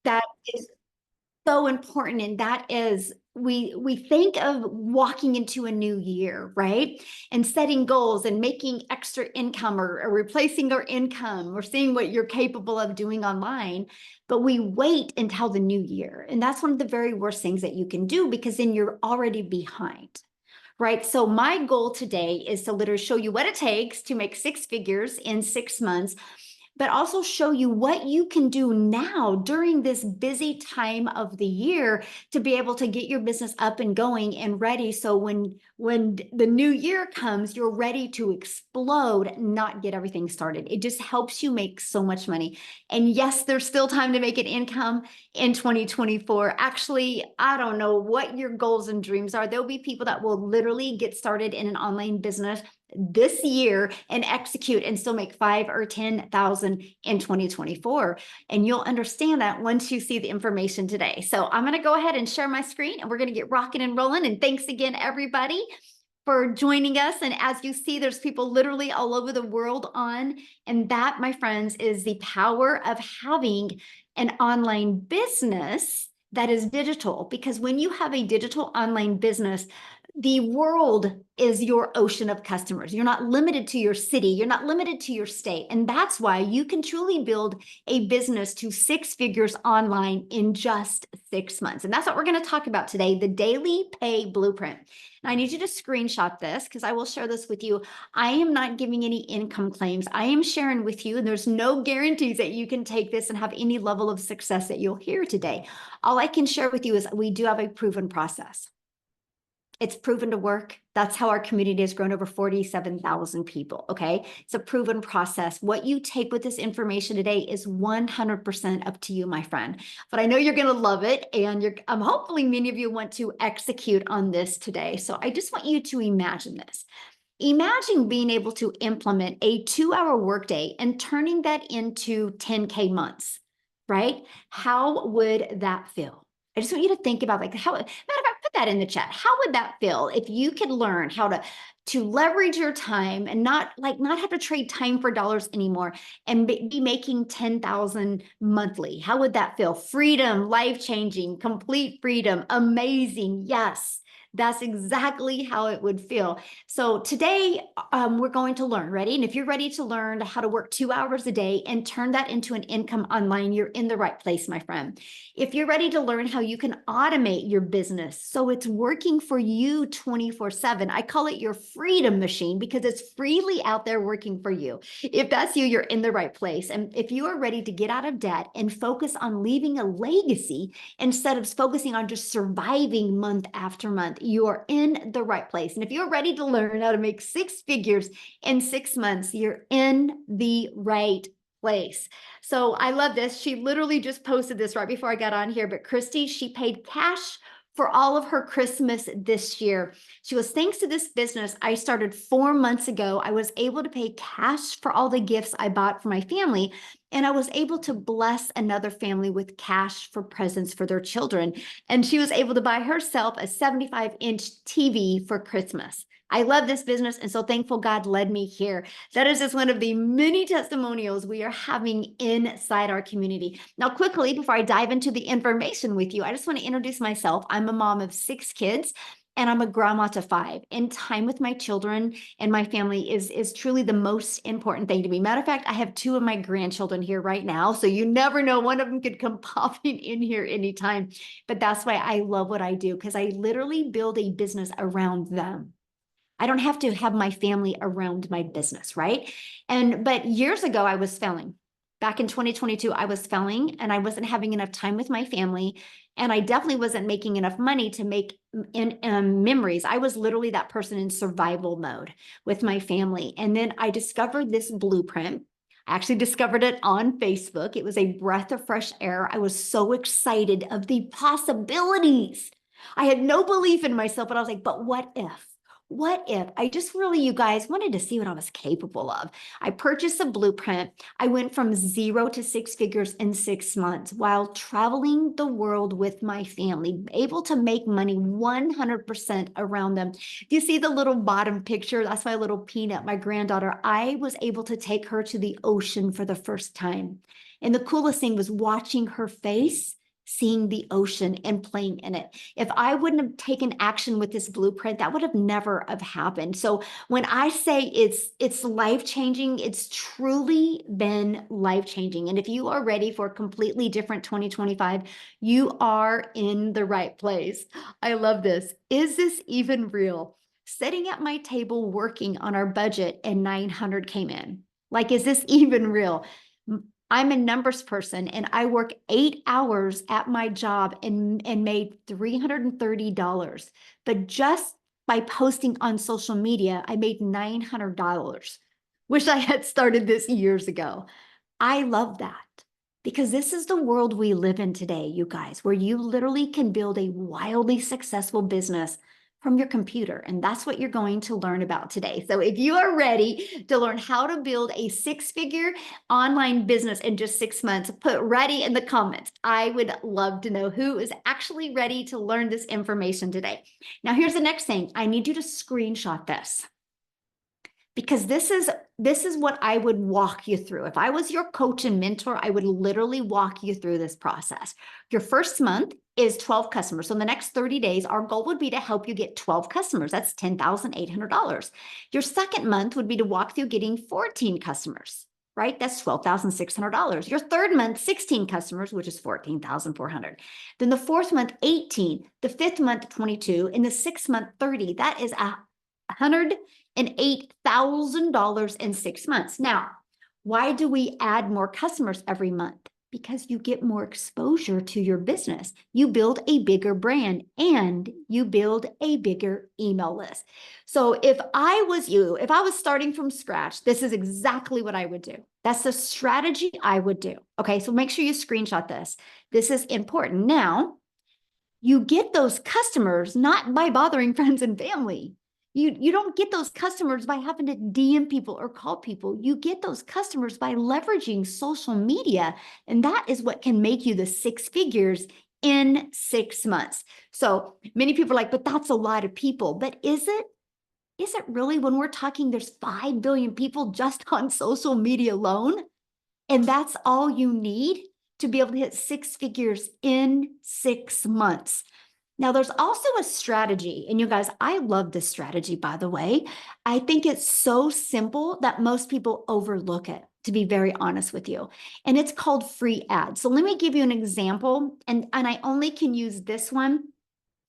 That is so important. And that is, we think of walking into a new year, right? And setting goals and making extra income, or replacing our income, or seeing what you're capable of doing online. But we wait until the new year. And that's one of the very worst things that you can do, because then you're already behind. Right. So my goal today is to literally show you what it takes to make six figures in 6 months, but also show you what you can do now during this busy time of the year to be able to get your business up and going and ready. So when the new year comes, you're ready to explode, not get everything started. It just helps you make so much money. And yes, there's still time to make an income in 2024. Actually, I don't know what your goals and dreams are. There'll be people that will literally get started in an online business this year and execute and still make 5 or 10,000 in 2024. And you'll understand that once you see the information today. So I'm going to go ahead and share my screen, and we're going to get rocking and rolling. And thanks again, everybody, for joining us. And as you see, there's people literally all over the world on. And that, my friends, is the power of having an online business that is digital. Because when you have a digital online business, the world is your ocean of customers. You're not limited to your city. You're not limited to your state. And that's why you can truly build a business to six figures online in just 6 months. And that's what we're going to talk about today, the Daily Pay Blueprint. And I need you to screenshot this, because I will share this with you. I am not giving any income claims. I am sharing with you, and there's no guarantees that you can take this and have any level of success that you'll hear today. All I can share with you is we do have a proven process. It's proven to work. That's how our community has grown over 47,000 people, okay? It's a proven process. What you take with this information today is 100% up to you, my friend. But I know you're gonna love it, and hopefully many of you want to execute on this today. So I just want you to imagine this. Imagine being able to implement a 2-hour workday and turning that into 10K months, right? How would that feel? I just want you to think about, like, how, matter of fact, put that in the chat. How would that feel if you could learn how to leverage your time and not have to trade time for dollars anymore, and be making 10,000 monthly? How would that feel? Freedom, life-changing, complete freedom, amazing. Yes. That's exactly how it would feel. So today, we're going to learn, ready? And if you're ready to learn how to work 2 hours a day and turn that into an income online, you're in the right place, my friend. If you're ready to learn how you can automate your business so it's working for you 24/7, I call it your freedom machine, because it's freely out there working for you. If that's you, you're in the right place. And if you are ready to get out of debt and focus on leaving a legacy instead of focusing on just surviving month after month, you're in the right place. And if you're ready to learn how to make six figures in 6 months, you're in the right place. So I love this. She literally just posted this right before I got on here, but Christy, she paid cash for all of her Christmas this year. She goes, thanks to this business I started 4 months ago, I was able to pay cash for all the gifts I bought for my family. And I was able to bless another family with cash for presents for their children. And she was able to buy herself a 75-inch TV for Christmas. I love this business, and so thankful God led me here. That is just one of the many testimonials we are having inside our community. Now, quickly, before I dive into the information with you, I just want to introduce myself. I'm a mom of 6 kids, and I'm a grandma to 5. And time with my children and my family is truly the most important thing to me. Matter of fact, I have 2 of my grandchildren here right now, so you never know. One of them could come popping in here anytime. But that's why I love what I do, because I literally build a business around them. I don't have to have my family around my business, right? But years ago, I was failing. Back in 2022, I was failing, and I wasn't having enough time with my family. And I definitely wasn't making enough money to make memories. I was literally that person in survival mode with my family. And then I discovered this blueprint. I actually discovered it on Facebook. It was a breath of fresh air. I was so excited of the possibilities. I had no belief in myself, but I was like, but what if? What if I just really, you guys, wanted to see what I was capable of? I purchased a blueprint. I went from 0 to 6 figures in 6 months while traveling the world with my family, able to make money 100% around them. Do you see the little bottom picture? That's my little Peanut, my granddaughter. I was able to take her to the ocean for the first time. And the coolest thing was watching her face, seeing the ocean and playing in it. If I wouldn't have taken action with this blueprint, that would have never have happened. So when I say it's life-changing, it's truly been life-changing. And if you are ready for a completely different 2025, you are in the right place. I love this. Is this even real? Sitting at my table working on our budget and 900 came in. Like, is this even real? I'm a numbers person and I work 8 hours at my job and made $330. But just by posting on social media, I made $900. Wish I had started this years ago. I love that because this is the world we live in today, you guys, where you literally can build a wildly successful business from your computer. And that's what you're going to learn about today. So if you are ready to learn how to build a 6-figure online business in just 6 months, put ready in the comments. I would love to know who is actually ready to learn this information today. Now, here's the next thing. I need you to screenshot this, because this is what I would walk you through. If I was your coach and mentor, I would literally walk you through this process. Your first month is 12 customers. So in the next 30 days, our goal would be to help you get 12 customers. That's $10,800. Your second month would be to walk through getting 14 customers, right? That's $12,600. Your third month, 16 customers, which is $14,400. Then the fourth month, 18. The fifth month, 22. And the sixth month, 30. That is $108,000 in 6 months. Now, why do we add more customers every month? Because you get more exposure to your business. You build a bigger brand and you build a bigger email list. So if I was you, if I was starting from scratch, this is exactly what I would do. That's the strategy I would do. Okay, so make sure you screenshot this. This is important. Now, you get those customers not by bothering friends and family. You don't get those customers by having to DM people or call people. You get those customers by leveraging social media. And that is what can make you the 6 figures in 6 months. So many people are like, but that's a lot of people. But is it? Is it really, when we're talking there's 5 billion people just on social media alone? And that's all you need to be able to hit 6 figures in 6 months. Now, there's also a strategy, and you guys, I love this strategy, by the way. I think it's so simple that most people overlook it, to be very honest with you. And it's called free ads. So let me give you an example, and I only can use this one.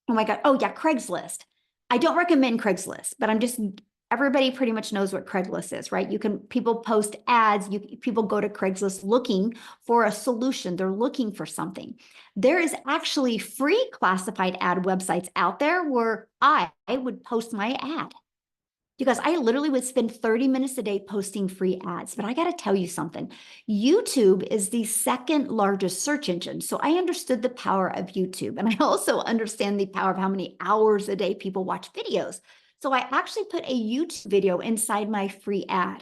Oh my God. Oh yeah, Craigslist. I don't recommend Craigslist, but everybody pretty much knows what Craigslist is, right? People post ads, people go to Craigslist looking for a solution. They're looking for something. There is actually free classified ad websites out there where I would post my ad. You guys, I literally would spend 30 minutes a day posting free ads, but I got to tell you something. YouTube is the second largest search engine. So I understood the power of YouTube. And I also understand the power of how many hours a day people watch videos. So I actually put a YouTube video inside my free ad.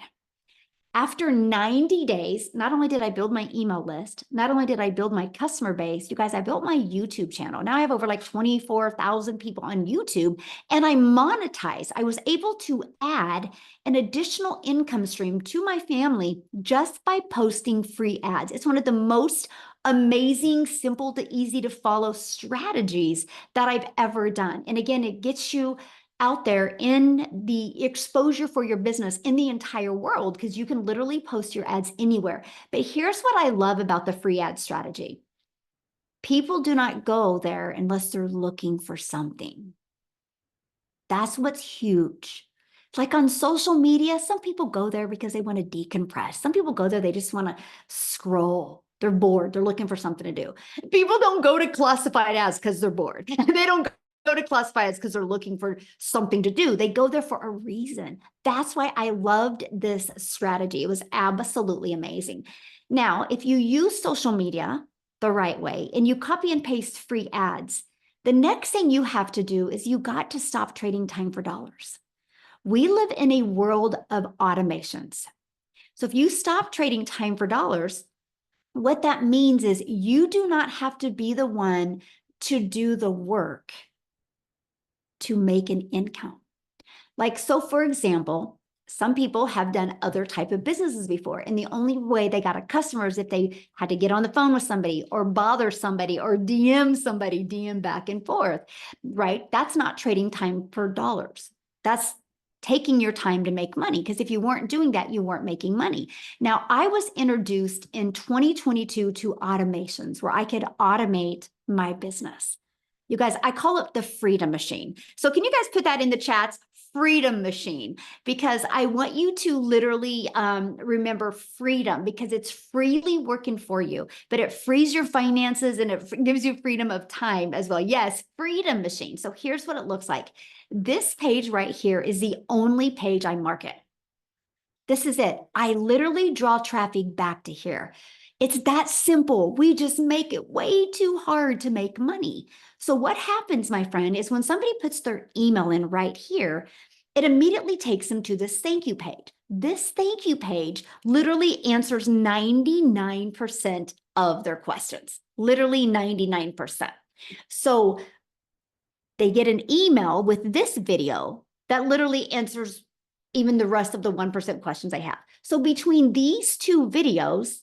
After 90 days, not only did I build my email list, not only did I build my customer base, you guys, I built my YouTube channel. Now I have over like 24,000 people on YouTube and I monetize. I was able to add an additional income stream to my family just by posting free ads. It's one of the most amazing, simple to easy to follow strategies that I've ever done. And again, it gets you out there in the exposure for your business in the entire world, because you can literally post your ads anywhere. But here's what I love about the free ad strategy. People do not go there unless they're looking for something. That's what's huge. Like on social media, some people go there because they want to decompress. Some people go there, they just want to scroll. They're bored. They're looking for something to do. People don't go to classified ads because they're bored. They don't go to classifieds because they're looking for something to do. They go there for a reason. That's why I loved this strategy. It was absolutely amazing. Now, if you use social media the right way and you copy and paste free ads, the next thing you have to do is you got to stop trading time for dollars. We live in a world of automations. So if you stop trading time for dollars, what that means is you do not have to be the one to do the work to make an income. Like, so for example, Some people have done other type of businesses before, and the only way they got a customer is if they had to get on the phone with somebody or bother somebody or DM somebody, DM back and forth, right? That's not trading time for dollars. That's taking your time to make money, because if you weren't doing that, you weren't making money. Now, I was introduced in 2022 to automations where I could automate my business. You guys, I call it the freedom machine. So can you guys put that in the chats? Freedom machine, because I want you to literally remember freedom, because it's freely working for you, but it frees your finances and it gives you freedom of time as well. Yes, freedom machine. So here's what it looks like. This page right here is the only page I market. This is it. I literally draw traffic back to here. It's that simple. We just make it way too hard to make money. So what happens, my friend, is when somebody puts their email in right here, it immediately takes them to this thank you page. This thank you page literally answers 99% of their questions, literally 99%. So they get an email with this video that literally answers even the rest of the 1% questions I have. So between these two videos,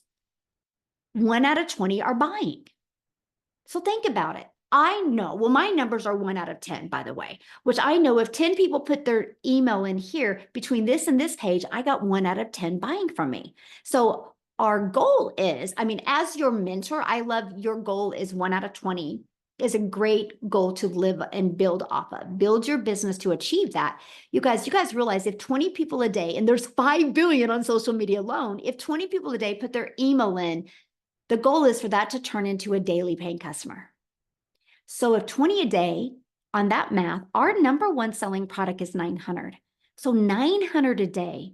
1 out of 20 are buying. So think about it. I know, well, my numbers are 1 out of 10, by the way, which I know if 10 people put their email in here between this and this page, I got 1 out of 10 buying from me. So our goal is, I mean, as your mentor, I love your goal is 1 out of 20 is a great goal to live and build off of. Build your business to achieve that. You guys realize if 20 people a day, and there's 5 billion on social media alone, if 20 people a day put their email in, the goal is for that to turn into a daily paying customer. So if 20 a day on that math, our number one selling product is 900. So 900 a day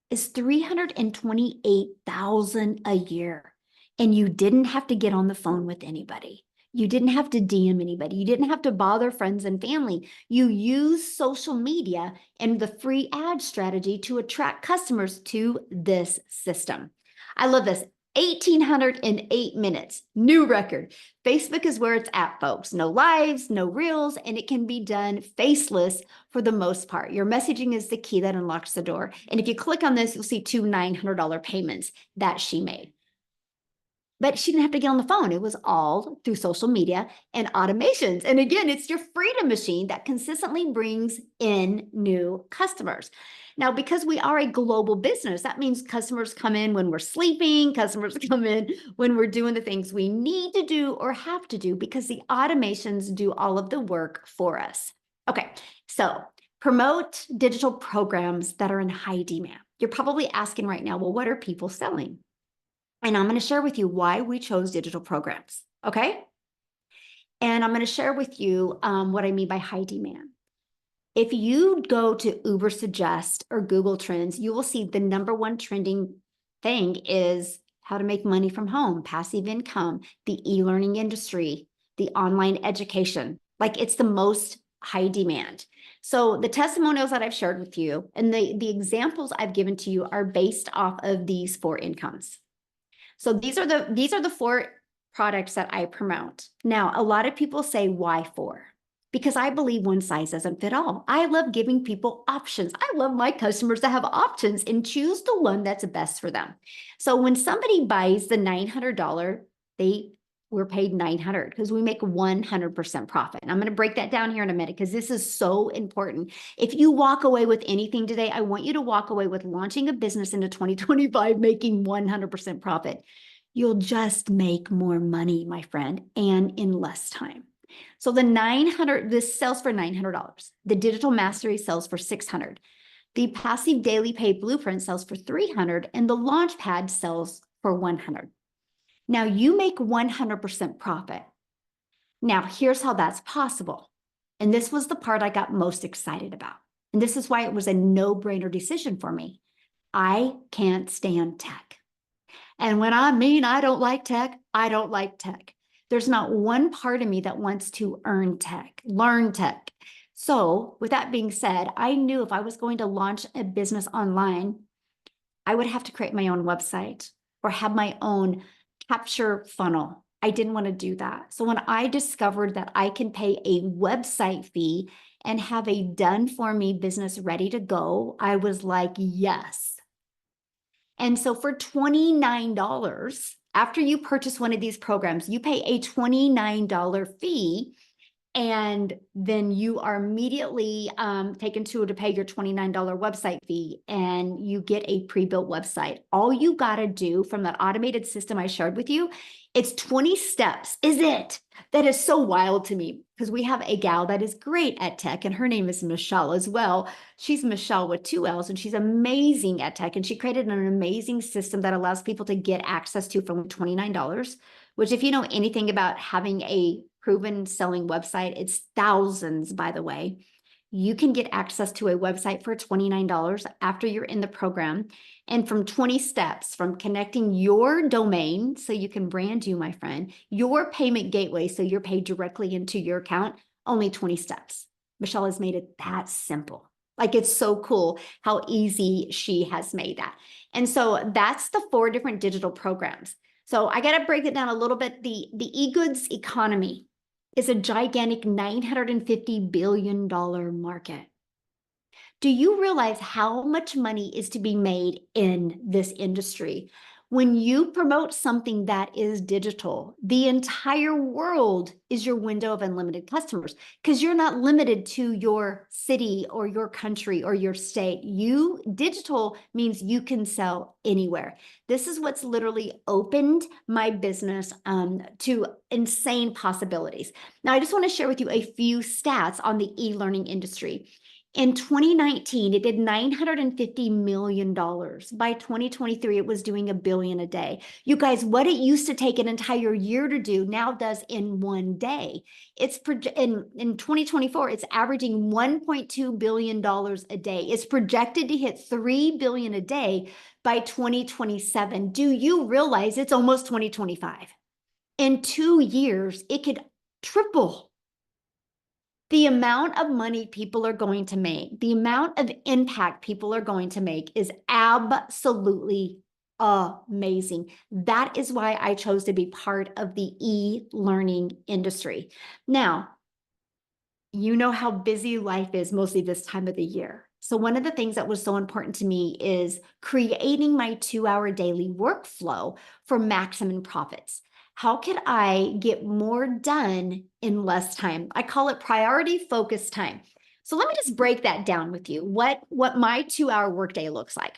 is 328,000 a year. And you didn't have to get on the phone with anybody. You didn't have to DM anybody. You didn't have to bother friends and family. You use social media and the free ad strategy to attract customers to this system. I love this. 1,808 minutes, new record. Facebook is where it's at, folks. No lives, no reels, and it can be done faceless for the most part. Your messaging is the key that unlocks the door. And if you click on this, you'll see 2 $900 payments that she made. But she didn't have to get on the phone. It was all through social media and automations. And again, it's your freedom machine that consistently brings in new customers. Now, because we are a global business, that means customers come in when we're sleeping, customers come in when we're doing the things we need to do or have to do, because the automations do all of the work for us. Okay, so promote digital programs that are in high demand. You're probably asking right now, well, what are people selling? And I'm going to share with you why we chose digital programs, okay? And I'm going to share with you what I mean by high demand. If you go to Uber Suggest or Google Trends, you will see the number one trending thing is how to make money from home, passive income, the e-learning industry, the online education. Like it's the most high demand. So the testimonials that I've shared with you and the examples I've given to you are based off of these 4 incomes. So these are the 4 products that I promote. Now, a lot of people say, why 4? Because I believe one size doesn't fit all. I love giving people options. I love my customers to have options and choose the one that's best for them. So when somebody buys the $900, we're paid $900 because we make 100% profit. And I'm going to break that down here in a minute because this is so important. If you walk away with anything today, I want you to walk away with launching a business into 2025, making 100% profit. You'll just make more money, my friend, and in less time. So this sells for $900. The digital mastery sells for $600. The passive daily pay blueprint sells for $300, and the Launchpad sells for $100. Now you make 100% profit. Now here's how that's possible. And this was the part I got most excited about. And this is why it was a no-brainer decision for me. I can't stand tech. And when I mean I don't like tech, I don't like tech. There's not one part of me that wants to learn tech. So with that being said, I knew if I was going to launch a business online, I would have to create my own website or have my own capture funnel. I didn't want to do that. So when I discovered that I can pay a website fee and have a done for me business ready to go, I was like, yes. And so for $29, after you purchase one of these programs, you pay a $29 fee, and then you are immediately taken to pay your $29 website fee, and you get a pre-built website. All you got to do from that automated system I shared with you, it's 20 steps, is it? That is so wild to me, because we have a gal that is great at tech, and her name is Michelle as well. She's Michelle with 2 L's, and she's amazing at tech, and she created an amazing system that allows people to get access to from $29, which, if you know anything about having a proven selling website, it's thousands, by the way. You can get access to a website for $29 after you're in the program. And from 20 steps, from connecting your domain so you can brand you, my friend, your payment gateway so you're paid directly into your account, only 20 steps. Michelle has made it that simple. Like, it's so cool how easy she has made that. And so that's the 4 different digital programs. So I got to break it down a little bit. The e-goods economy is a gigantic $950 billion market. Do you realize how much money is to be made in this industry? When you promote something that is digital, the entire world is your window of unlimited customers, because you're not limited to your city or your country or your state. Digital means you can sell anywhere. This is what's literally opened my business to insane possibilities. Now, I just want to share with you a few stats on the e-learning industry. In 2019, it did $950 million. By 2023, it was doing $1 billion a day. You guys, what it used to take an entire year to do now does in one day. It's in 2024, it's averaging $1.2 billion a day. It's projected to hit $3 billion a day by 2027. Do you realize it's almost 2025? In 2 years, it could triple. The amount of money people are going to make, the amount of impact people are going to make is absolutely amazing. That is why I chose to be part of the e-learning industry. Now, you know how busy life is mostly this time of the year. So one of the things that was so important to me is creating my 2-hour daily workflow for maximum profits. How could I get more done in less time? I call it priority focused time. So let me just break that down with you, what my 2-hour workday looks like.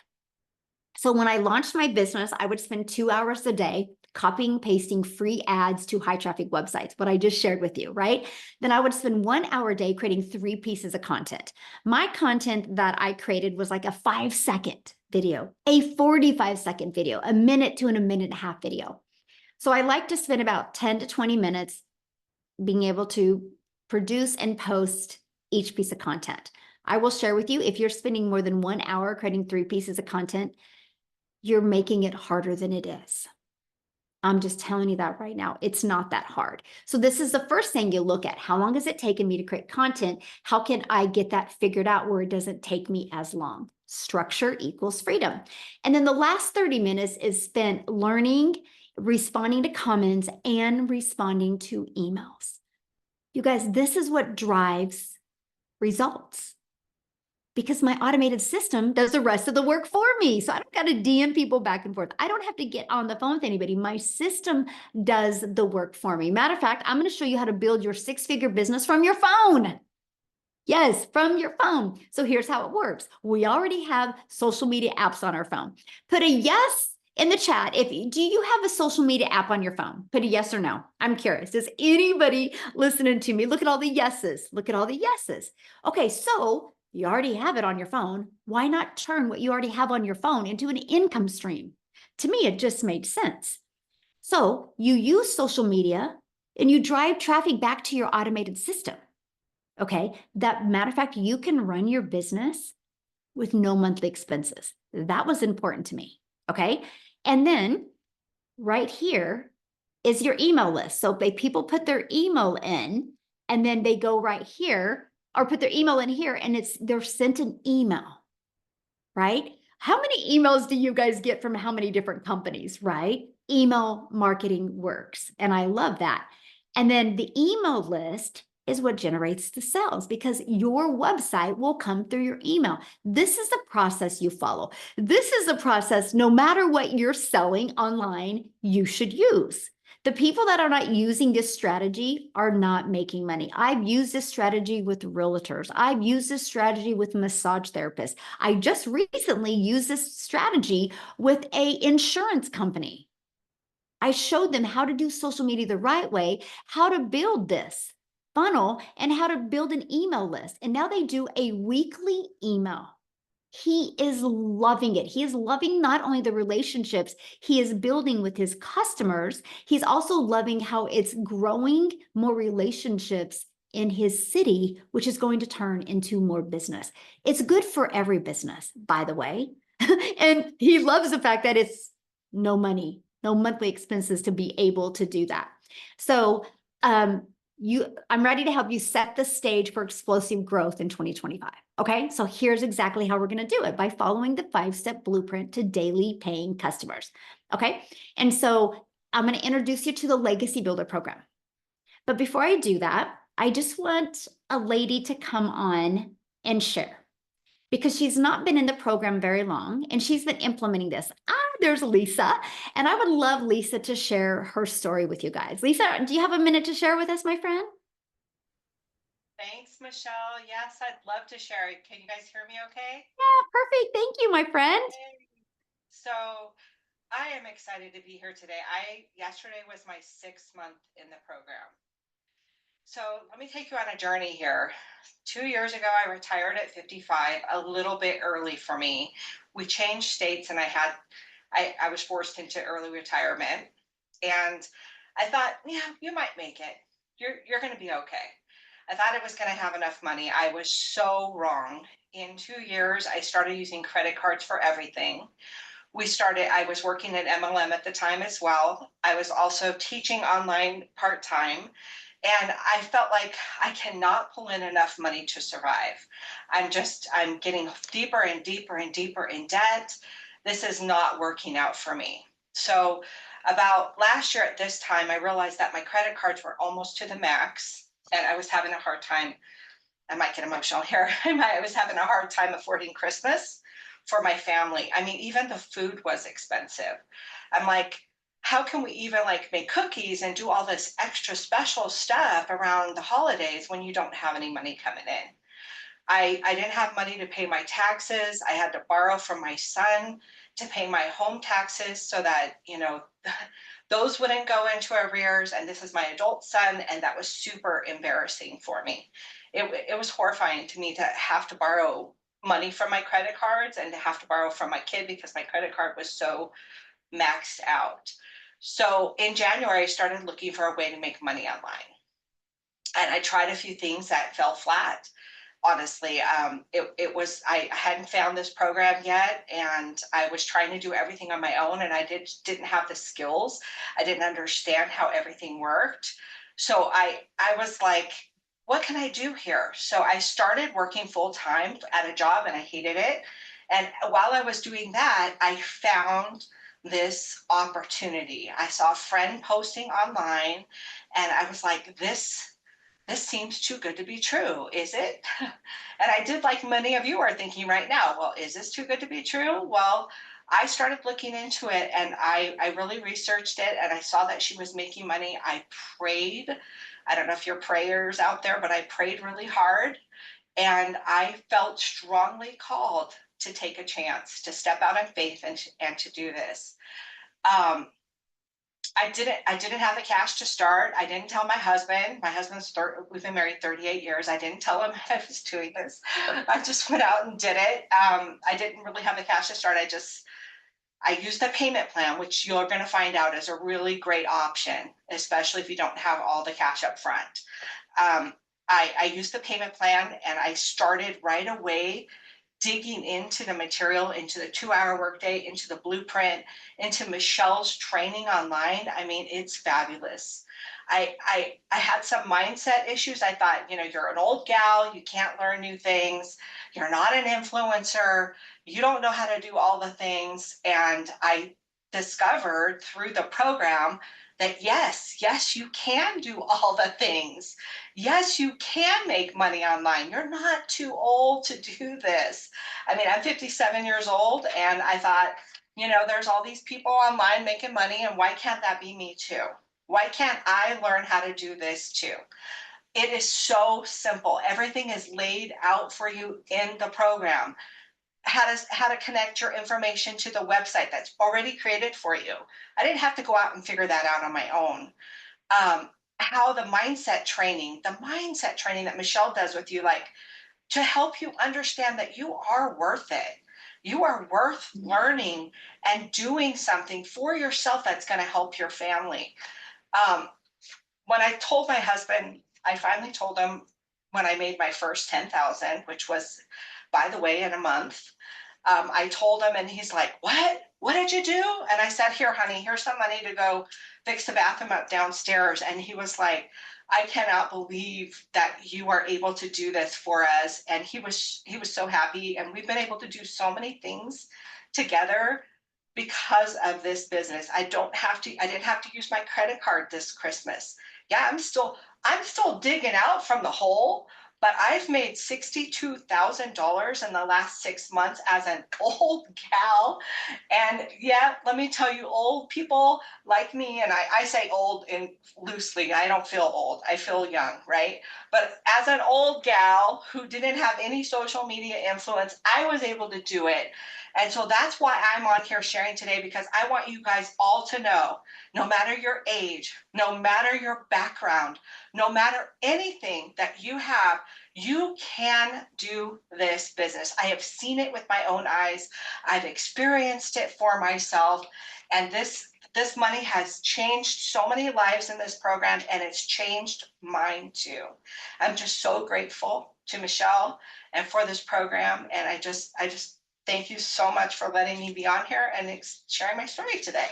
So when I launched my business, I would spend 2 hours a day copying, pasting free ads to high traffic websites, what I just shared with you, right? Then I would spend 1 hour a day creating 3 pieces of content. My content that I created was like a 5-second video, a 45-second video, a minute to a minute and a half video. So I like to spend about 10 to 20 minutes being able to produce and post each piece of content. I will share with you, if you're spending more than 1 hour creating 3 pieces of content, you're making it harder than it is. I'm just telling you that right now. It's not that hard. So this is the first thing you look at. How long has it taken me to create content? How can I get that figured out where it doesn't take me as long? Structure equals freedom. And then the last 30 minutes is spent learning, responding to comments, and responding to emails. You guys, this is what drives results, because my automated system does the rest of the work for me. So I don't got to DM people back and forth. I don't have to get on the phone with anybody. My system does the work for me. Matter of fact, I'm going to show you how to build your 6-figure business from your phone. Yes, from your phone. So here's how it works. We already have social media apps on our phone. Put a yes in the chat. Do you have a social media app on your phone? Put a yes or no. I'm curious. Does anybody listening to me? Look at all the yeses. Look at all the yeses. Okay, so you already have it on your phone. Why not turn what you already have on your phone into an income stream? To me, it just made sense. So you use social media and you drive traffic back to your automated system. Okay, that matter of fact, you can run your business with no monthly expenses. That was important to me. Okay, and then right here is your email list. So if people put their email in and then they go right here, or put their email in here, and they're sent an email, right? How many emails do you guys get from how many different companies, right? email marketing works. And I love that. And then the email list is what generates the sales because your website will come through your email. This is the process you follow. This is a process, no matter what you're selling online, you should use. The people that are not using this strategy are not making money. I've used this strategy with realtors. I've used this strategy with massage therapists. I just recently used this strategy with an insurance company. I showed them how to do social media the right way, how to build this funnel, and how to build an email list. And now they do a weekly email. He is loving it. He is loving not only the relationships he is building with his customers, he's also loving how it's growing more relationships in his city, which is going to turn into more business. It's good for every business, by the way. And he loves the fact that it's no money, no monthly expenses to be able to do that. So I'm ready to help you set the stage for explosive growth in 2025. Okay, so here's exactly how we're going to do it by following the 5-step blueprint to daily paying customers. Okay, and so I'm going to introduce you to the Legacy Builder program. But before I do that, I just want a lady to come on and share because she's not been in the program very long and she's been implementing this. There's Lisa, and I would love Lisa to share her story with you guys. Lisa, do you have a minute to share with us, my friend? Thanks, Michelle. Yes, I'd love to share it. Can you guys hear me okay? Yeah, perfect. Thank you, my friend. Yay. So I am excited to be here today. Yesterday was my 6th month in the program. So let me take you on a journey here. 2 years ago, I retired at 55, a little bit early for me. We changed states and I was forced into early retirement. And I thought, yeah, you might make it. You're going to be okay. I thought I was going to have enough money. I was so wrong. In 2 years, I started using credit cards for everything. I was working at MLM at the time as well. I was also teaching online part time. And I felt like I cannot pull in enough money to survive. I'm getting deeper and deeper and deeper in debt. This is not working out for me. So, about last year at this time, I realized that my credit cards were almost to the max and I was having a hard time. I might get emotional here. I was having a hard time affording Christmas for my family. I mean, even the food was expensive. I'm like, how can we even like make cookies and do all this extra special stuff around the holidays when you don't have any money coming in? I didn't have money to pay my taxes. I had to borrow from my son to pay my home taxes so that, those wouldn't go into arrears. And this is my adult son. And that was super embarrassing for me. It was horrifying to me to have to borrow money from my credit cards and to have to borrow from my kid because my credit card was so maxed out. So in January, I started looking for a way to make money online. And I tried a few things that fell flat. Honestly, I hadn't found this program yet, and I was trying to do everything on my own, and didn't have the skills. I didn't understand how everything worked. So I was like, what can I do here? So I started working full time at a job, and I hated it. And while I was doing that, I found this opportunity. I saw a friend posting online, and I was like, this seems too good to be true, is it? And I did like many of you are thinking right now, well, is this too good to be true? Well, I started looking into it and I really researched it and I saw that she was making money. I prayed. I don't know if you're prayers out there, but I prayed really hard and I felt strongly called to take a chance, to step out in faith and to do this. Um, I didn't have the cash to start. I didn't tell my husband. We've been married 38 years. I didn't tell him I was doing this. I just went out and did it. I didn't really have the cash to start. I used the payment plan, which you're going to find out is a really great option, especially if you don't have all the cash up front. I used the payment plan and I started right away digging into the material, into the 2-hour workday, into the blueprint, into Michelle's training online. I mean, it's fabulous. I had some mindset issues. I thought, you're an old gal, you can't learn new things, you're not an influencer, you don't know how to do all the things. And I discovered through the program that yes, you can do all the things. Yes, you can make money online. You're not too old to do this. I mean, I'm 57 years old, and I thought, there's all these people online making money, and why can't that be me too? Why can't I learn how to do this too? It is so simple. Everything is laid out for you in the program. How to connect your information to the website that's already created for you. I didn't have to go out and figure that out on my own. How the mindset training that Michelle does with you, like to help you understand that you are worth it. You are worth learning and doing something for yourself that's going to help your family. Um, when I told my husband, I finally told him when I made my first 10,000, which was, by the way, in a month. I told him, and he's like, "What? What did you do?" And I said, "Here, honey, here's some money to go fix the bathroom up downstairs." And he was like, "I cannot believe that you are able to do this for us." And he was so happy, and we've been able to do so many things together because of this business. I didn't have to use my credit card this Christmas. Yeah, I'm still digging out from the hole, but I've made $62,000 in the last 6 months as an old gal. And yeah, let me tell you, old people like me, and I say old in loosely, I don't feel old, I feel young, right? But as an old gal who didn't have any social media influence, I was able to do it. And so that's why I'm on here sharing today, because I want you guys all to know, no matter your age, no matter your background, no matter anything that you have, you can do this business. I have seen it with my own eyes. I've experienced it for myself. And this money has changed so many lives in this program, and it's changed mine too. I'm just so grateful to Michelle and for this program. And I just thank you so much for letting me be on here and sharing my story today.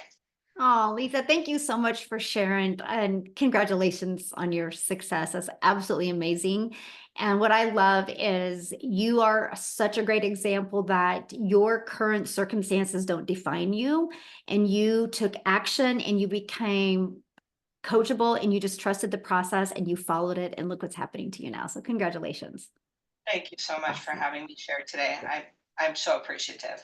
Oh, Lisa, thank you so much for sharing and congratulations on your success. That's absolutely amazing. And what I love is you are such a great example that your current circumstances don't define you, and you took action and you became coachable and you just trusted the process and you followed it, and look what's happening to you now. So congratulations. Thank you so much for Awesome. having me share today. I'm so appreciative.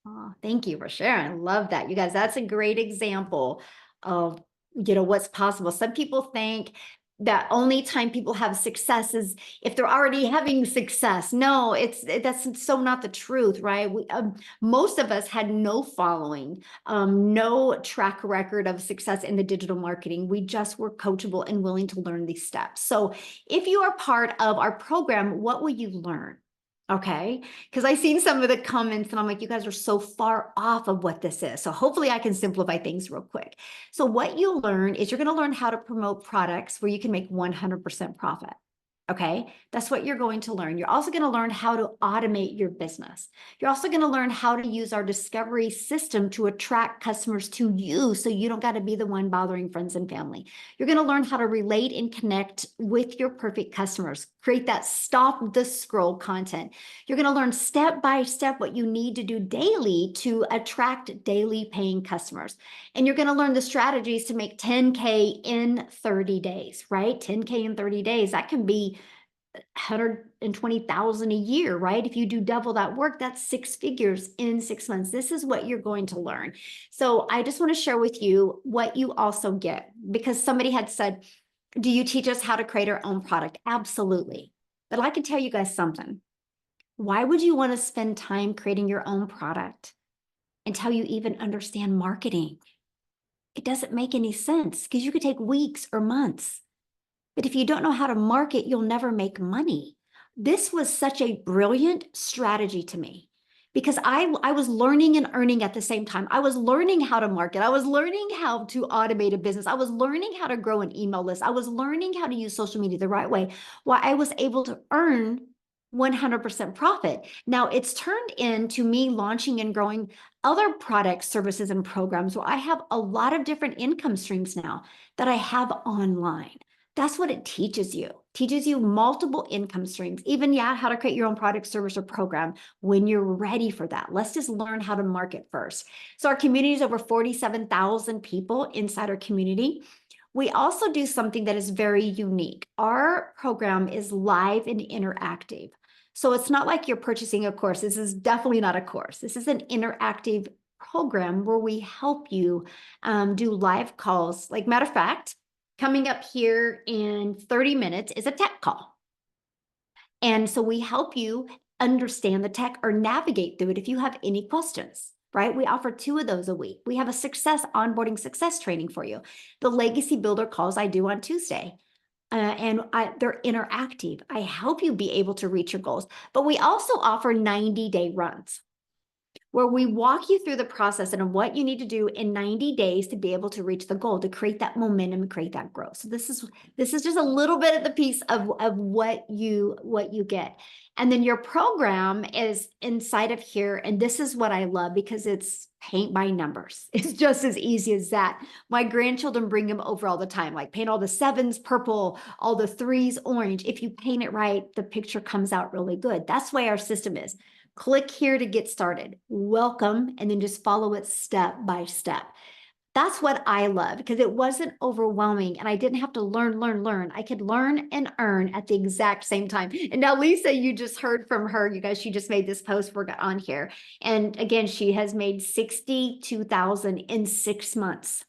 Oh, thank you for sharing. I love that. You guys, that's a great example of, what's possible. Some people think that only time people have success is if they're already having success. No, that's so not the truth, right? Most of us had no following, no track record of success in the digital marketing. We just were coachable and willing to learn these steps. So if you are part of our program, what will you learn? Okay, because I seen some of the comments and I'm like, you guys are so far off of what this is. So hopefully I can simplify things real quick. So what you learn is you're going to learn how to promote products where you can make 100% profit. Okay, that's what you're going to learn. You're also going to learn how to automate your business. You're also going to learn how to use our discovery system to attract customers to you so you don't got to be the one bothering friends and family. You're going to learn how to relate and connect with your perfect customers, create that stop the scroll content. You're going to learn step by step what you need to do daily to attract daily paying customers. And you're going to learn the strategies to make 10K in 30 days, right? 10K in 30 days. That can be 120,000 a year, right? If you do double that work, that's 6 figures in 6 months. This is what you're going to learn. So I just want to share with you what you also get, because somebody had said, do you teach us how to create our own product? Absolutely. But I can tell you guys something. Why would you want to spend time creating your own product until you even understand marketing? It doesn't make any sense, because you could take weeks or months. But if you don't know how to market, you'll never make money. This was such a brilliant strategy to me, because I was learning and earning at the same time. I was learning how to market. I was learning how to automate a business. I was learning how to grow an email list. I was learning how to use social media the right way, while I was able to earn 100% profit. Now it's turned into me launching and growing other products, services, and programs where I have a lot of different income streams now that I have online. That's what it teaches you. Teaches you multiple income streams, even how to create your own product, service, or program when you're ready for that. Let's just learn how to market first. So our community is over 47,000 people inside our community. We also do something that is very unique. Our program is live and interactive. So it's not like you're purchasing a course. This is definitely not a course. This is an interactive program where we help you do live calls. Like, matter of fact, coming up here in 30 minutes is a tech call. And so we help you understand the tech or navigate through it if you have any questions, right? We offer 2 of those a week. We have a onboarding success training for you. The legacy builder calls I do on Tuesday. They're interactive. I help you be able to reach your goals, but we also offer 90-day runs where we walk you through the process and what you need to do in 90 days to be able to reach the goal, to create that momentum and create that growth. So this is just a little bit of the piece of what you get. And then your program is inside of here. And this is what I love, because it's paint by numbers. It's just as easy as that. My grandchildren bring them over all the time, like paint all the 7s purple, all the 3s orange. If you paint it right, the picture comes out really good. That's why our system is. Click here to get started. Welcome, and then just follow it step by step. That's what I love, because it wasn't overwhelming and I didn't have to learn. I could learn and earn at the exact same time. And now Lisa, you just heard from her, you guys, she just made this post for on here. And again, she has made 62,000 in 6 months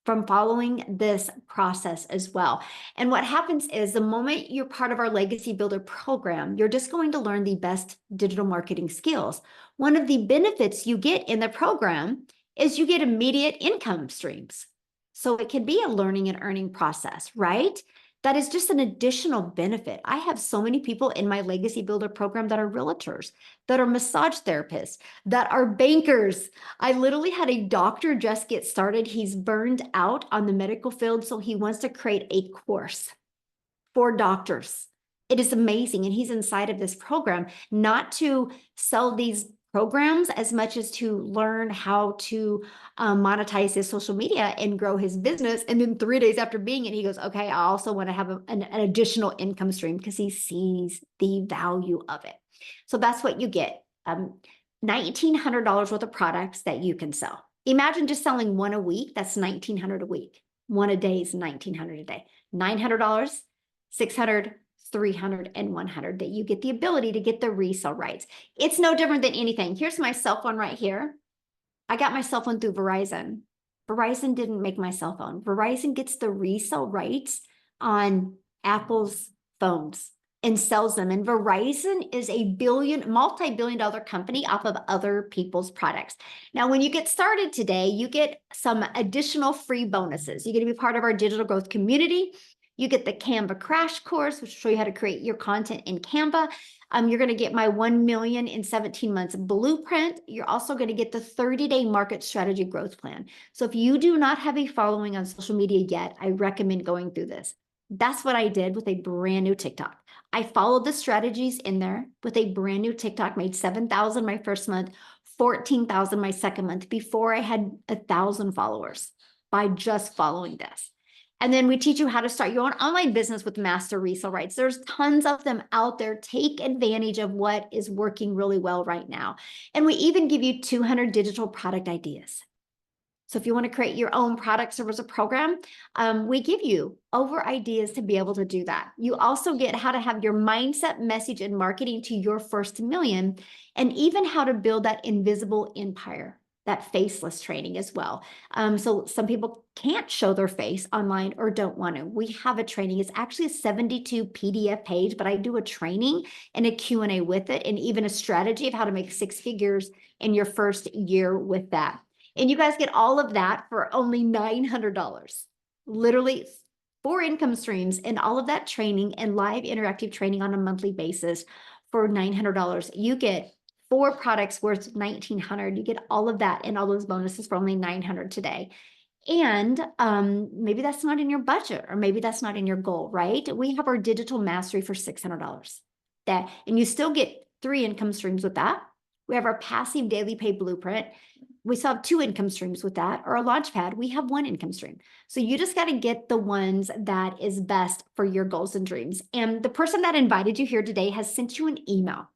from following this process as well. And what happens is, the moment you're part of our Legacy Builder program, you're just going to learn the best digital marketing skills. One of the benefits you get in the program is you get immediate income streams. So it can be a learning and earning process, right? That is just an additional benefit. I have so many people in my Legacy Builder program that are realtors, that are massage therapists, that are bankers. I literally had a doctor just get started. He's burned out on the medical field, so he wants to create a course for doctors. It is amazing. And he's inside of this program, not to sell these programs as much as to learn how to monetize his social media and grow his business. And then 3 days after being it, he goes, okay, I also want to have an additional income stream, because he sees the value of it. So that's what you get. $1,900 worth of products that you can sell. Imagine just selling 1 a week. That's $1,900 a week. 1 a day is $1,900 a day. $900, $600, $300, and $100, that you get the ability to get the resale rights. It's no different than anything. Here's my cell phone right here. I got my cell phone through Verizon. Verizon didn't make my cell phone. Verizon gets the resale rights on Apple's phones and sells them. And Verizon is a multi-billion-dollar company off of other people's products. Now, when you get started today, you get some additional free bonuses. You get to be part of our digital growth community. You get the Canva crash course, which will show you how to create your content in Canva. You're going to get my 1 million in 17 months blueprint. You're also going to get the 30-day market strategy growth plan. So if you do not have a following on social media yet, I recommend going through this. That's what I did with a brand new TikTok. I followed the strategies in there with a brand new TikTok, made 7,000 my first month, 14,000 my second month, before I had 1,000 followers, by just following this. And then we teach you how to start your own online business with master resale rights. There's tons of them out there. Take advantage of what is working really well right now. And we even give you 200 digital product ideas. So if you want to create your own product, service, or program, we give you over ideas to be able to do that. You also get how to have your mindset, message, and marketing to your first million, and even how to build that invisible empire, that faceless training as well. So some people can't show their face online or don't want to. We have a training. It's actually a 72 PDF page, but I do a training and a Q&A with it, and even a strategy of how to make 6 figures in your first year with that. And you guys get all of that for only $900. Literally 4 income streams and all of that training and live interactive training on a monthly basis for $900. You get 4 products worth $1,900. You get all of that and all those bonuses for only $900 today. And maybe that's not in your budget, or maybe that's not in your goal, right? We have our digital mastery for $600. And you still get 3 income streams with that. We have our passive daily pay blueprint. we still have 2 income streams with that, or a Launchpad, we have 1 income stream. So you just got to get the ones that is best for your goals and dreams. And the person that invited you here today has sent you an email.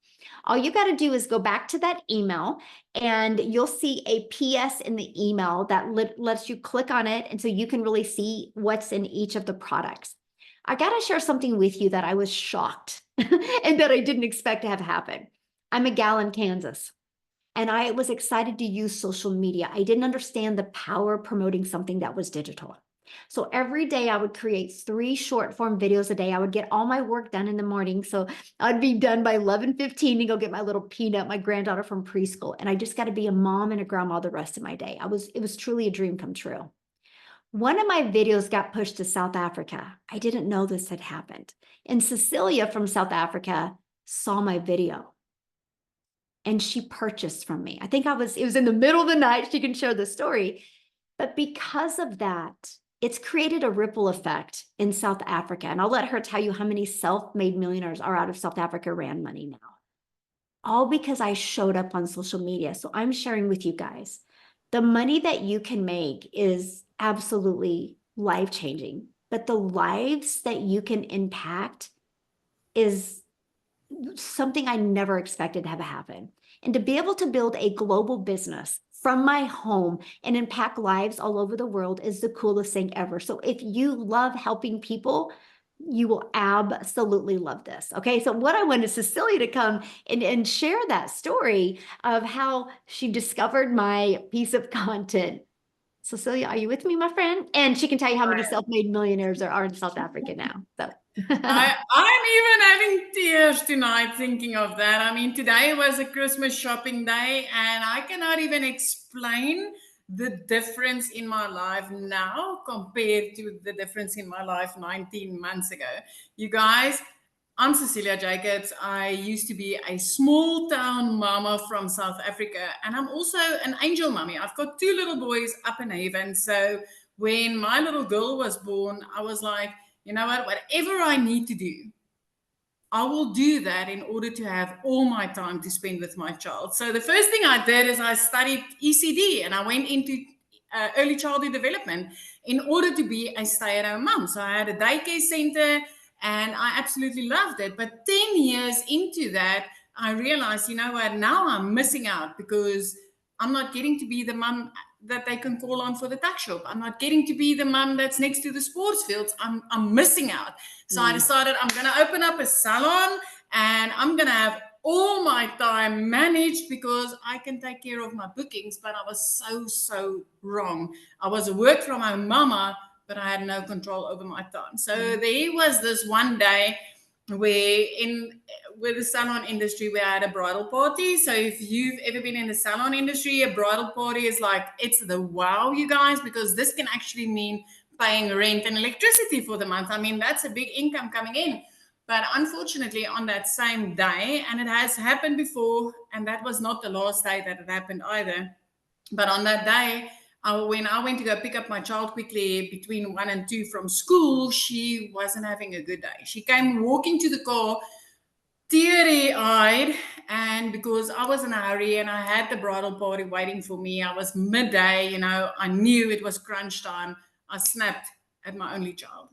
All you got to do is go back to that email and you'll see a PS in the email that lets you click on it. And so you can really see what's in each of the products. I got to share something with you that I was shocked and that I didn't expect to have happen. I'm a gal in Kansas. And I was excited to use social media. I didn't understand the power of promoting something that was digital. So every day I would create 3 short form videos a day. I would get all my work done in the morning. So I'd be done by 11:15 and go get my little Peanut, my granddaughter from preschool. And I just got to be a mom and a grandma the rest of my day. It was truly a dream come true. One of my videos got pushed to South Africa. I didn't know this had happened. And Cecilia from South Africa saw my video. And she purchased from me. I think it was in the middle of the night. She can share the story. But because of that, it's created a ripple effect in South Africa. And I'll let her tell you how many self-made millionaires are out of South Africa ran money now. All because I showed up on social media. So I'm sharing with you guys, the money that you can make is absolutely life-changing. But the lives that you can impact is something I never expected to have happen. And to be able to build a global business from my home and impact lives all over the world is the coolest thing ever. So if you love helping people, you will absolutely love this. Okay, so what I wanted Cecilia to come and share that story of how she discovered my piece of content. Cecilia, are you with me, my friend? And she can tell you how many self-made millionaires there are in South Africa now. So I'm even having tears tonight thinking of that. I mean, today was a Christmas shopping day, and I cannot even explain the difference in my life now compared to the difference in my life 19 months ago. You guys, I'm Cecilia Jacobs. I used to be a small town mama from South Africa, and I'm also an angel mommy. I've got 2 little boys up in Haven. So when my little girl was born, I was like, you know what, whatever I need to do, I will do that in order to have all my time to spend with my child. So the first thing I did is I studied ECD and I went into early childhood development in order to be a stay-at-home mom. So I had a daycare center and I absolutely loved it. But 10 years into that, I realized, you know what, now I'm missing out because I'm not getting to be the mom that they can call on for the tuck shop. I'm not getting to be the mom that's next to the sports fields. I'm missing out. So I decided I'm going to open up a salon and I'm going to have all my time managed because I can take care of my bookings. But I was so wrong. I was a work from home mama, but I had no control over my time. So there was this one day where with the salon industry, we had a bridal party. So if you've ever been in the salon industry, a bridal party is like, it's the wow, you guys, because this can actually mean paying rent and electricity for the month. I mean, that's a big income coming in. But unfortunately, on that same day, and it has happened before, and that was not the last day that it happened either. But on that day, when I went to go pick up my child quickly between 1 and 2 from school, she wasn't having a good day. She came walking to the car, teary-eyed, and because I was in a hurry and I had the bridal party waiting for me, I was midday, you know, I knew it was crunch time. I snapped at my only child.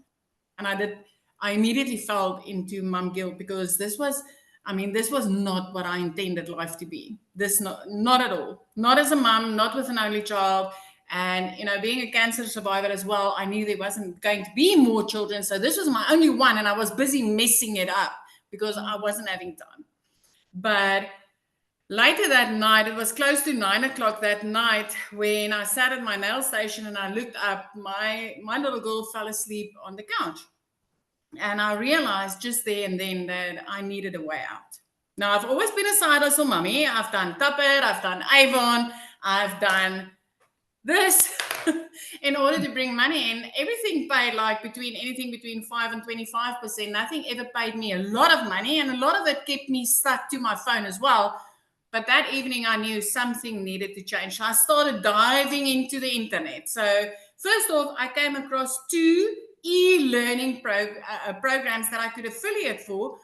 And I immediately fell into mom guilt because this was not what I intended life to be. Not at all. Not as a mom, not with an only child. And, you know, being a cancer survivor as well, I knew there wasn't going to be more children. So this was my only one. And I was busy messing it up because I wasn't having time. But later that night, it was close to 9 o'clock that night when I sat at my nail station and I looked up, my little girl fell asleep on the couch. And I realized just there and then that I needed a way out. Now, I've always been a side hustle mommy. I've done Tuppet, I've done Avon, I've done this in order to bring money in. Everything paid like anything between 5 and 25%. Nothing ever paid me a lot of money, and a lot of it kept me stuck to my phone as well. But that evening I knew something needed to change. So I started diving into the internet. So first off, I came across 2 e-learning programs that I could affiliate for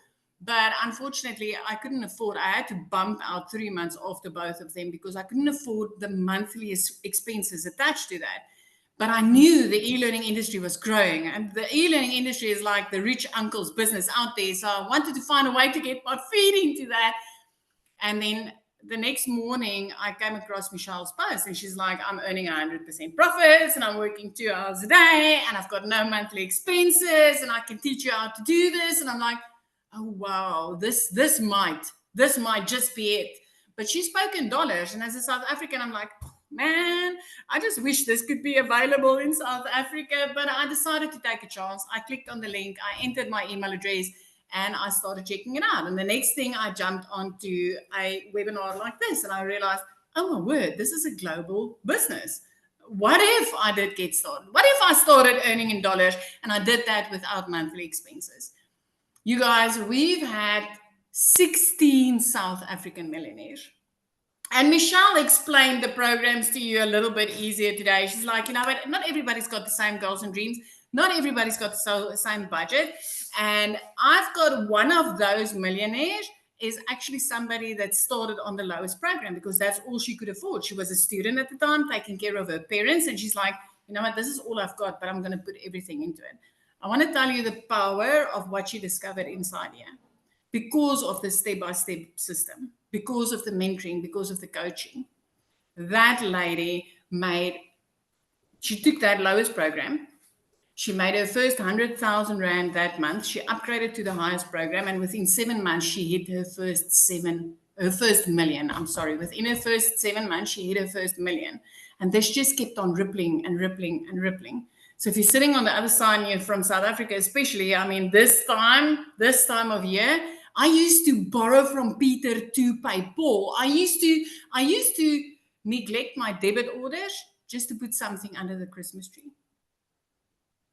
But unfortunately, I couldn't afford, I had to bump out 3 months after both of them because I couldn't afford the monthly expenses attached to that. But I knew the e-learning industry was growing, and the e-learning industry is like the rich uncle's business out there. So I wanted to find a way to get my feet into that. And then the next morning, I came across Michelle's post, and she's like, I'm earning 100% profits, and I'm working 2 hours a day, and I've got no monthly expenses, and I can teach you how to do this. And I'm like, oh wow, this might just be it. But she spoke in dollars, and as a South African, I'm like, man, I just wish this could be available in South Africa. But I decided to take a chance. I clicked on the link, I entered my email address, and I started checking it out. And the next thing, I jumped onto a webinar like this, and I realized, oh my word, this is a global business. What if I did get started? What if I started earning in dollars and I did that without monthly expenses? You guys, we've had 16 South African millionaires. And Michelle explained the programs to you a little bit easier today. She's like, you know what, not everybody's got the same goals and dreams. Not everybody's got the same budget. And I've got one of those millionaires is actually somebody that started on the lowest program because that's all she could afford. She was a student at the time, taking care of her parents. And she's like, you know what, this is all I've got, but I'm going to put everything into it. I want to tell you the power of what she discovered inside here because of the step-by-step system, because of the mentoring, because of the coaching. That lady she took that lowest program. She made her first 100,000 Rand that month. She upgraded to the highest program. And within 7 months, she hit her first million. Within her first 7 months, she hit her first million. And this just kept on rippling and rippling and rippling. So if you're sitting on the other side, you're from South Africa, especially, I mean, this time of year, I used to borrow from Peter to pay Paul. I used to neglect my debit orders just to put something under the Christmas tree.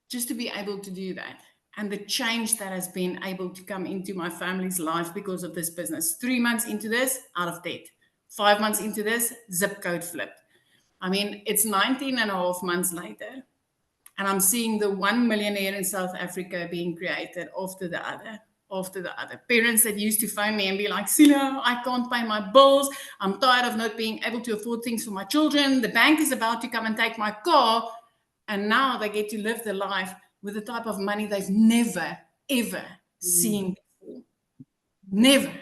Just to be able to do that. And the change that has been able to come into my family's life because of this business. 3 months into this, out of debt. 5 months into this, zip code flipped. I mean, it's 19 and a half months later. And I'm seeing the one millionaire in South Africa being created after the other. Parents that used to phone me and be like, Sila, I can't pay my bills. I'm tired of not being able to afford things for my children. The bank is about to come and take my car. And now they get to live their life with the type of money they've never, ever seen before. Never.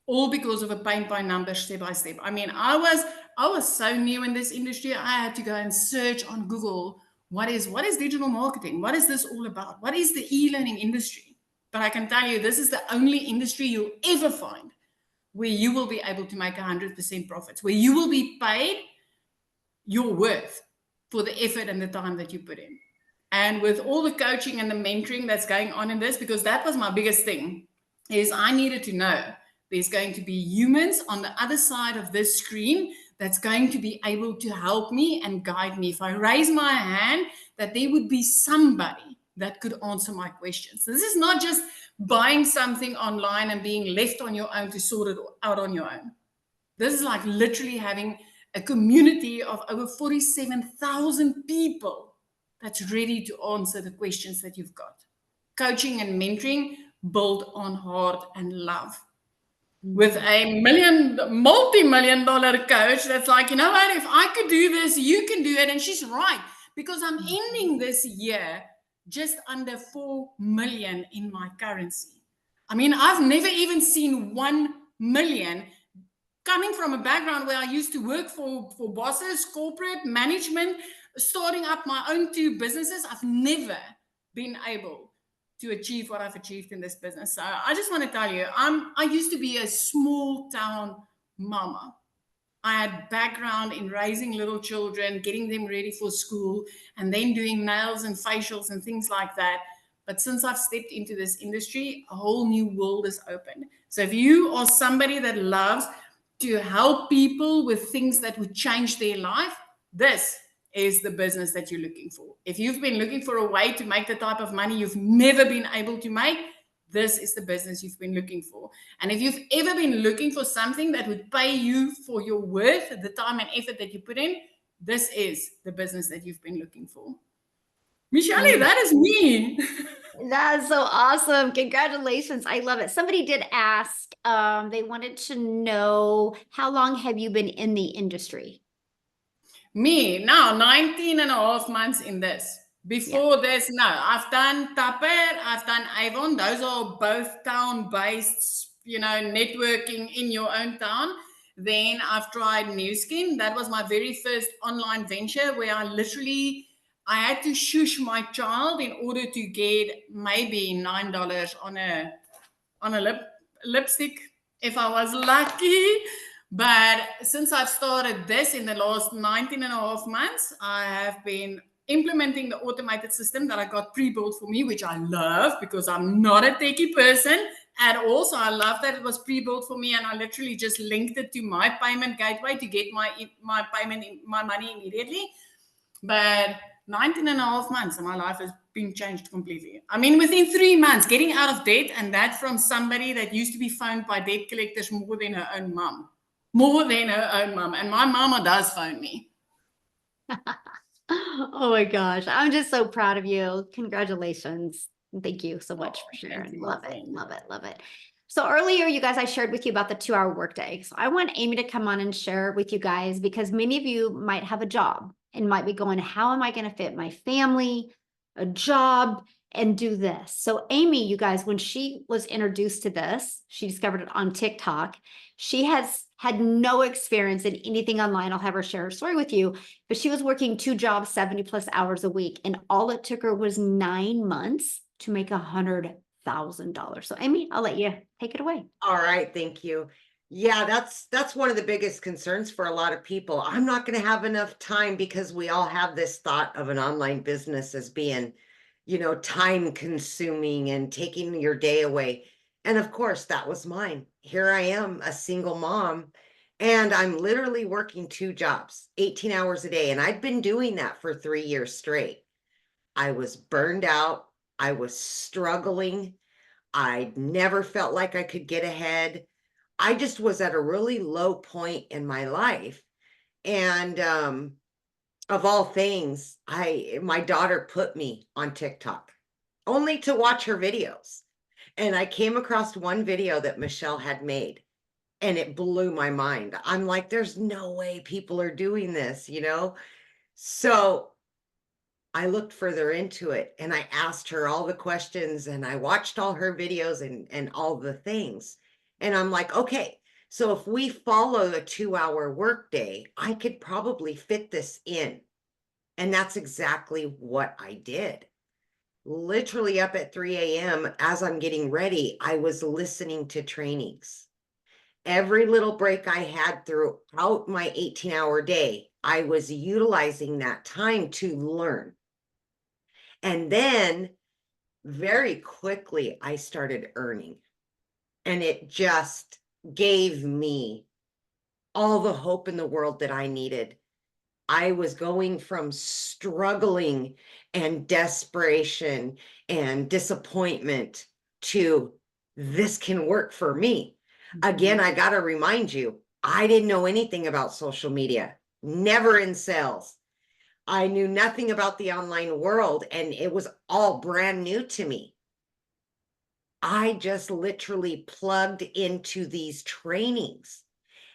All because of a paint by numbers, step by step. I mean, I was so new in this industry. I had to go and search on Google, what is digital marketing? What is this all about? What is the e-learning industry? But I can tell you, this is the only industry you'll ever find where you will be able to make 100% profits, where you will be paid your worth for the effort and the time that you put in. And with all the coaching and the mentoring that's going on in this, because that was my biggest thing, is I needed to know there's going to be humans on the other side of this screen that's going to be able to help me and guide me. If I raise my hand, that there would be somebody that could answer my questions. This is not just buying something online and being left on your own to sort it out on your own. This is like literally having a community of over 47,000 people that's ready to answer the questions that you've got. Coaching and mentoring built on heart and love. With a multi-million dollar coach that's like, you know what, if I could do this, you can do it. And she's right, because I'm ending this year just under 4 million in my currency. I mean, I've never even seen 1 million. Coming from a background where I used to work for bosses, corporate management, starting up my own 2 businesses, I've never been able to achieve what I've achieved in this business. So I just want to tell you, I used to be a small town mama. I had background in raising little children, getting them ready for school, and then doing nails and facials and things like that. But since I've stepped into this industry, a whole new world is open. So if you are somebody that loves to help people with things that would change their life, this is the business that you're looking for. If you've been looking for a way to make the type of money you've never been able to make, this is the business you've been looking for. And if you've ever been looking for something that would pay you for your worth, the time and effort that you put in, this is the business that you've been looking for. Michelle, that is me. That's so awesome. Congratulations. I love it. Somebody did ask, they wanted to know, how long have you been in the industry? Me, now 19 and a half months in this. Before this, no, I've done Tupper, I've done Avon. Those are both town-based, networking in your own town. Then I've tried New Skin. That was my very first online venture where I had to shush my child in order to get maybe $9 on a lipstick if I was lucky. But since I've started this in the last 19 and a half months, I have been implementing the automated system that I got pre-built for me, which I love because I'm not a techie person at all. So I love that it was pre-built for me, and I literally just linked it to my payment gateway to get my money immediately. But 19 and a half months and my life has been changed completely. I mean, within 3 months, getting out of debt, and that from somebody that used to be phoned by debt collectors more than her own mom. And my mama does phone me. Oh my gosh. I'm just so proud of you. Congratulations. Thank you so much for sharing. Love it. Love it. Love it. So earlier, you guys, I shared with you about the 2-hour workday. So I want Amy to come on and share with you guys, because many of you might have a job and might be going, how am I going to fit my family, a job, and do this? So Amy, you guys, when she was introduced to this, she discovered it on TikTok. She has had no experience in anything online. I'll have her share her story with you, but she was working 2 jobs, 70+ hours a week. And all it took her was 9 months to make $100,000. So Amy, I'll let you take it away. All right, thank you. Yeah, that's one of the biggest concerns for a lot of people. I'm not going to have enough time, because we all have this thought of an online business as being, time consuming and taking your day away. And of course, that was mine. Here I am, a single mom, and I'm literally working 2 jobs, 18 hours a day. And I'd been doing that for 3 years straight. I was burned out. I was struggling. I never felt like I could get ahead. I just was at a really low point in my life. And of all things, my daughter put me on TikTok only to watch her videos. And I came across one video that Michelle had made, and it blew my mind. I'm like, there's no way people are doing this, So I looked further into it, and I asked her all the questions, and I watched all her videos and all the things. And I'm like, okay, so if we follow a 2-hour workday, I could probably fit this in. And that's exactly what I did. Literally up at 3 a.m. as I'm getting ready, I was listening to trainings. Every little break I had throughout my 18-hour day, I was utilizing that time to learn. And then very quickly, I started earning. And it just gave me all the hope in the world that I needed. I was going from struggling and desperation and disappointment to, this can work for me. Again, I got to remind you, I didn't know anything about social media, never in sales. I knew nothing about the online world, and it was all brand new to me. I just literally plugged into these trainings.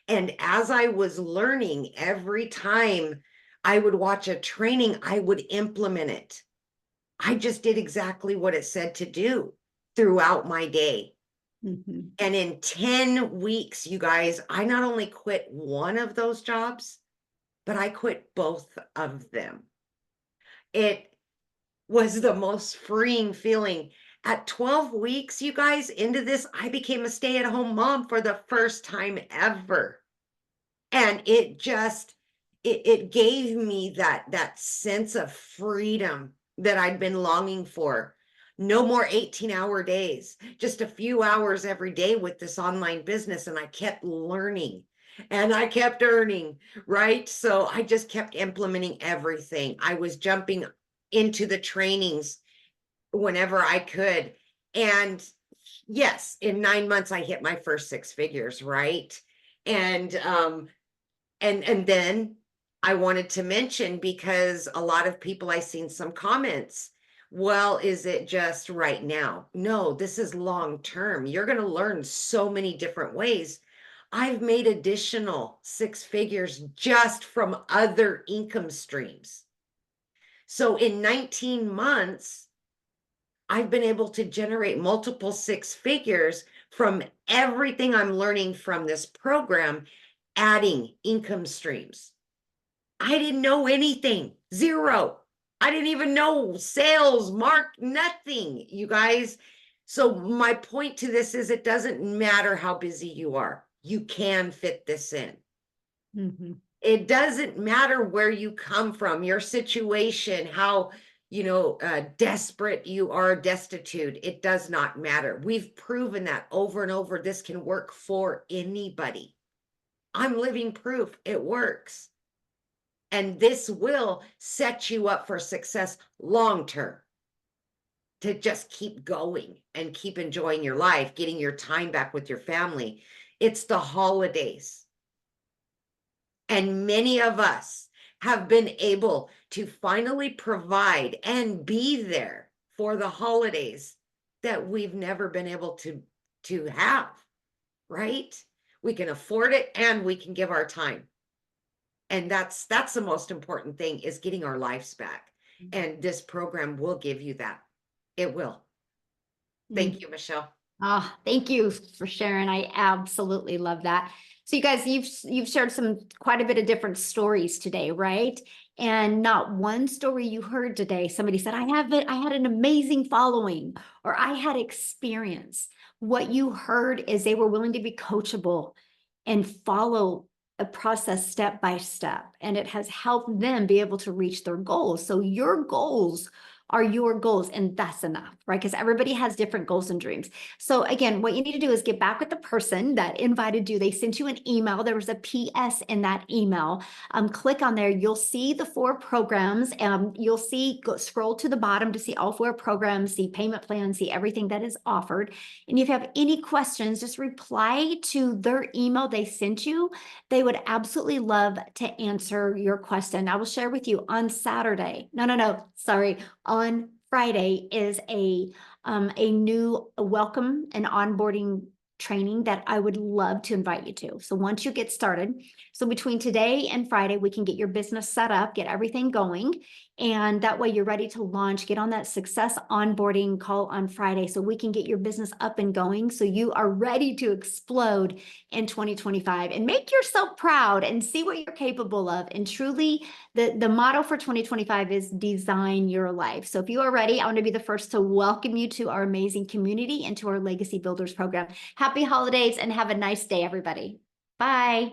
And as I was learning, every time I would watch a training, I would implement it. I just did exactly what it said to do throughout my day. And in 10 weeks, you guys, I not only quit one of those jobs, but I quit both of them. It was the most freeing feeling. At 12 weeks, you guys, into this, I became a stay-at-home mom for the first time ever. And it just, it gave me that sense of freedom that I'd been longing for. No more 18-hour days, just a few hours every day with this online business. And I kept learning and I kept earning, right? So I just kept implementing everything. I was jumping into the trainings whenever I could. And yes, in 9 months, I hit my first 6 figures, right? And then I wanted to mention, because a lot of people, I seen some comments, well, is it just right now? No, this is long term. You're going to learn so many different ways. I've made additional six figures just from other income streams. So in 19 months, I've been able to generate multiple six figures from everything I'm learning from this program, adding income streams. I didn't know anything, zero. I didn't even know sales, nothing, you guys. So my point to this is it doesn't matter how busy you are. You can fit this in. Mhm. It doesn't matter where you come from, your situation, how, desperate you are, destitute. It does not matter. We've proven that over and over. This can work for anybody. I'm living proof it works. And this will set you up for success long term, to just keep going and keep enjoying your life, getting your time back with your family. It's the holidays. And many of us have been able to finally provide and be there for the holidays that we've never been able to have, right? We can afford it and we can give our time. And that's the most important thing, is getting our lives back. And this program will give you that. It will. Thank you, Michelle. Ah, thank you for sharing. I absolutely love that. So you guys, you've shared quite a bit of different stories today, right? And not one story you heard today, somebody said, I had an amazing following, or I had experience. What you heard is they were willing to be coachable and follow a process step by step, and it has helped them be able to reach their goals. So your goals are your goals, and that's enough, right? Because everybody has different goals and dreams. So again, what you need to do is get back with the person that invited you. They sent you an email. There was a PS in that email. Click on there. You'll see the 4 programs. You'll see, scroll to the bottom to see all 4 programs, see payment plans, see everything that is offered. And if you have any questions, just reply to their email they sent you. They would absolutely love to answer your question. I will share with you on Saturday. Sorry. On Friday is a new welcome and onboarding training that I would love to invite you to. So once you get started, so between today and Friday, we can get your business set up, get everything going. And that way you're ready to launch, get on that success onboarding call on Friday so we can get your business up and going. So you are ready to explode in 2025 and make yourself proud and see what you're capable of. And truly the motto for 2025 is design your life. So if you are ready, I want to be the first to welcome you to our amazing community and to our Legacy Builders program. Happy holidays and have a nice day, everybody. Bye.